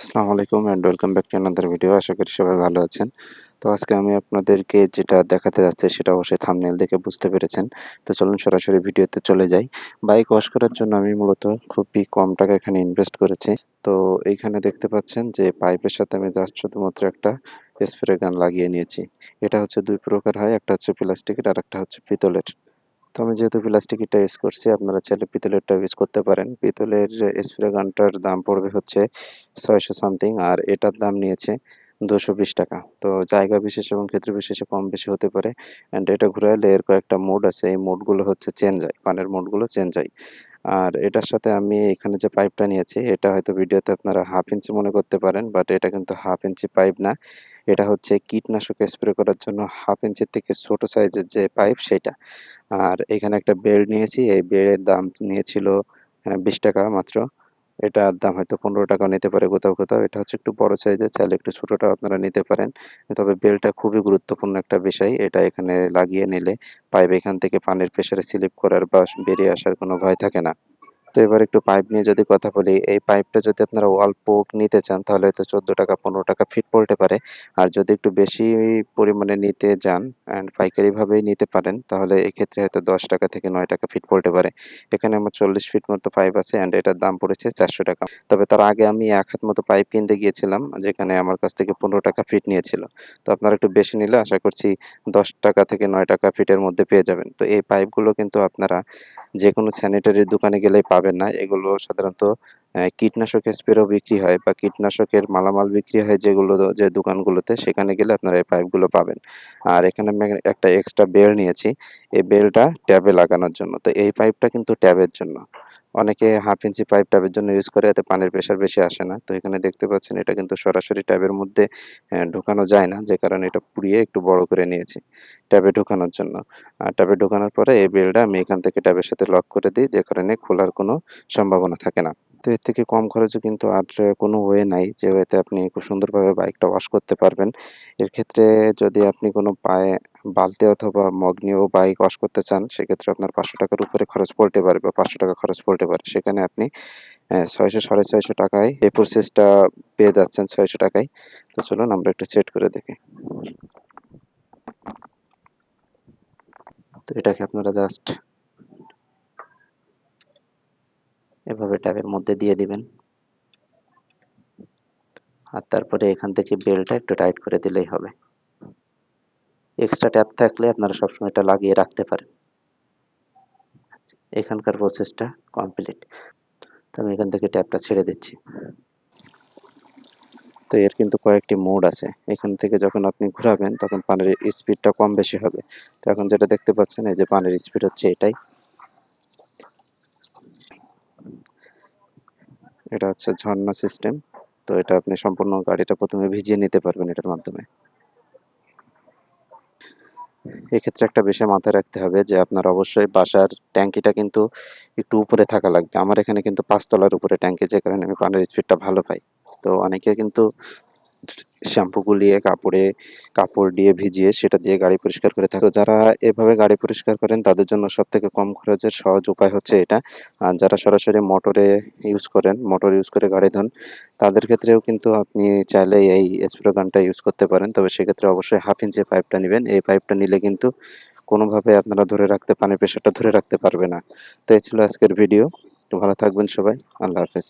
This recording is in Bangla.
আসসালামু আলাইকুম and welcome back to another video. আশা করি সবাই ভালো আছেন। তো আজকে আমি আপনাদেরকে যেটা দেখাতে যাচ্ছি সেটা অবশ্যই থাম্বনেল দেখে বুঝতে পেরেছেন। তো চলুন সরাসরি ভিডিওতে চলে যাই। বাইক ওয়াশ করার জন্য আমি মূলত খুবই কম টাকা এখানে ইনভেস্ট করেছি। তো এইখানে দেখতে পাচ্ছেন যে পাইপের সাথে আমি জাস্ট শুধুমাত্র একটা স্প্রে গান লাগিয়ে নিয়েছি। এটা হচ্ছে ২ প্রকার হয়। একটা হচ্ছে প্লাস্টিকের আর একটা হচ্ছে পিতলের। তো আমি যেহেতু প্লাস্টিকেরটা ইউজ করছি, আপনারা চাইলে পিতলেরটাও ইউজ করতে পারেন। পিতলের স্প্রে গানটার দাম পড়বে হচ্ছে ৬০০ সামথিং, আর এটার দাম নিয়েছে ৳২২০। তো জায়গা বিশেষে এবং ক্ষেত্র বিশেষে কম বেশি হতে পারে। অ্যান্ড এটা ঘুরাইলে এর কয়েকটা মোড আছে। এই মোডগুলো হচ্ছে চেঞ্জ হয়। পানের মোডগুলো চেঞ্জ হয়। আর এটার সাথে আমি এখানে যে পাইপটা নিয়েছি, এটা হয়তো ভিডিওতে আপনারা 1/2 ইঞ্চি মনে করতে পারেন, বাট এটা কিন্তু 1/2 ইঞ্চি পাইপ না। এটা হচ্ছে কীটনাশক স্প্রে করার জন্য 1/2 ইঞ্চির থেকে ছোট সাইজের যে পাইপ সেটা। আর এখানে একটা বেল্ট নিয়েছি। এই বেল্টের দাম নিয়েছিল ৳20 মাত্র। এটার দাম হয়তো ৳15 নিতে পারে কোথাও, কোথাও। এটা হচ্ছে একটু বড় সাইজের, চাইলে একটু ছোটটাও আপনারা নিতে পারেন। তবে বেল্টটা খুবই গুরুত্বপূর্ণ একটা বিষয়। এটা এখানে লাগিয়ে নিলে পাইপ এখান থেকে পানির প্রেসারে স্লিপ করার বা বেরিয়ে আসার কোনো ভয় থাকে না। তো এবার একটু পাইপ নিয়ে যদি কথা বলি, এই পাইপটা যদি আপনারা অল্প নিতে চান তাহলে হয়তো ৳14 ৳15 ফিট পড়তে পারে। আর যদি একটু বেশি পরিমাণে নিতে যান অ্যান্ড পাইকারিভাবেই নিতে পারেন তাহলে এক্ষেত্রে হয়তো ৳10 থেকে ৳9 ফিট পড়তে পারে। এখানে আমার 40 ফিট মতো পাইপ আছে অ্যান্ড এটার দাম পড়েছে ৳400। তবে তার আগে আমি ১ হাত মতো পাইপ কিনতে গিয়েছিলাম, যেখানে আমার কাছ থেকে ৳15 ফিট নিয়েছিল। তো আপনারা একটু বেশি নিলে আশা করছি ৳10 থেকে ৳9 ফিটের মধ্যে পেয়ে যাবেন। তো এই পাইপগুলো কিন্তু আপনারা যেকোনো স্যানিটারির দোকানে গেলেই পাবেন না। এগুলো সাধারণত কীটনাশক স্প্রেও বিক্রি হয় বা কীটনাশকের মালামাল বিক্রি হয় যেগুলো যে দোকানগুলোতে, সেখানে গেলে আপনারা এই পাইপগুলো পাবেন। আর এখানে আমি একটা এক্সট্রা বেল নিয়েছি। এই বেলটা ট্যাবে লাগানোর জন্য। তো এই পাইপটা কিন্তু ট্যাবের জন্য। অনেকে 1/2 ইঞ্চি পাইপ ট্যাবের জন্য ইউজ করে, এতে পানির প্রেশার বেশি আসে না। তো এখানে দেখতে পাচ্ছেন এটা কিন্তু সরাসরি ট্যাবের মধ্যে ঢোকানো যায় না, যে কারণে এটা পুড়িয়ে একটু বড় করে নিয়েছি ট্যাবে ঢোকানোর জন্য। ট্যাবে ঢোকানোর পরে এই বেলটা আমি এখান থেকে ট্যাবের সাথে লক করে দিই, যে কারণে খোলার কোনো সম্ভাবনা থাকে না। তো এর থেকে কম খরচে কিন্তু আর কোনো ওয়ে নাই যে ওয়েতে আপনি খুব সুন্দরভাবে বাইকটা ওয়াশ করতে পারবেন। এর ক্ষেত্রে যদি আপনি কোনো বালতি অথবা মগ নিয়েও বাইক ওয়াশ করতে চান, সেক্ষেত্রে আপনার ৳500 র উপরে খরচ পড়তে পারে বা ৳500 খরচ পড়তে পারে। সেখানে আপনি ৬০০ ৳৬৫০ এই প্রসেসটা পেয়ে যাচ্ছেন ৳৬০০ য়। তো চলুন আমরা একটু সেট করে দেখি। তো এটাকে আপনারা জাস্ট এভাবে ট্যাবের মধ্যে দিয়ে দিবেন। আর তারপরে এখান থেকে বেলটা একটু টাইট করে দিলেই হবে। এক্সট্রা ট্যাপ থাকলে আপনারা সবসময় এটা লাগিয়ে রাখতে পারেন। এখানকার প্রসেসটা কমপ্লিট। তো আমি এখান থেকে ট্যাপটা ছেড়ে দিচ্ছি। তো এর কিন্তু কয়েকটি মোড আছে। এখান থেকে যখন আপনি ঘোরাবেন তখন পানির স্পিডটা কম বেশি হবে। তো এখন যেটা দেখতে পাচ্ছেন, এই যে পানির স্পিড হচ্ছে এটাই। এটা হচ্ছে ঝর্ণা সিস্টেম। তো এটা আপনি সম্পূর্ণ গাড়িটা ১ম এ ভিজিয়ে নিতে পারবেন এটার মাধ্যমে। এক্ষেত্রে একটা বিষয় মাথায় রাখতে হবে যে আপনার অবশ্যই বাসার ট্যাঙ্কিটা কিন্তু একটু উপরে থাকা লাগবে। আমার এখানে কিন্তু ৫ তলার উপরে ট্যাঙ্কি, যে কারণে আমি পানির স্পিডটা ভালো পাই। তো অনেকে কিন্তু শ্যাম্পু গুলিয়ে কাপড় দিয়ে ভিজিয়ে সেটা দিয়ে গাড়ি পরিষ্কার করে থাকে। তো যারা এভাবে গাড়ি পরিষ্কার করেন তাদের জন্য সবথেকে কম খরচের সহজ উপায় হচ্ছে এটা। আর যারা সরাসরি মোটর ইউজ করে গাড়ি ধোন, তাদের ক্ষেত্রেও কিন্তু আপনি চাইলে এই স্প্রে গানটা ইউজ করতে পারেন। তবে সেক্ষেত্রে অবশ্যই 1/2 ইঞ্চি পাইপটা নিবেন। এই পাইপটা নিলে কিন্তু কোনোভাবে আপনারা পানির প্রেশারটা ধরে রাখতে পারবে না। তো এই ছিল আজকের ভিডিও। তো ভালো থাকবেন সবাই। আল্লাহ হাফেজ।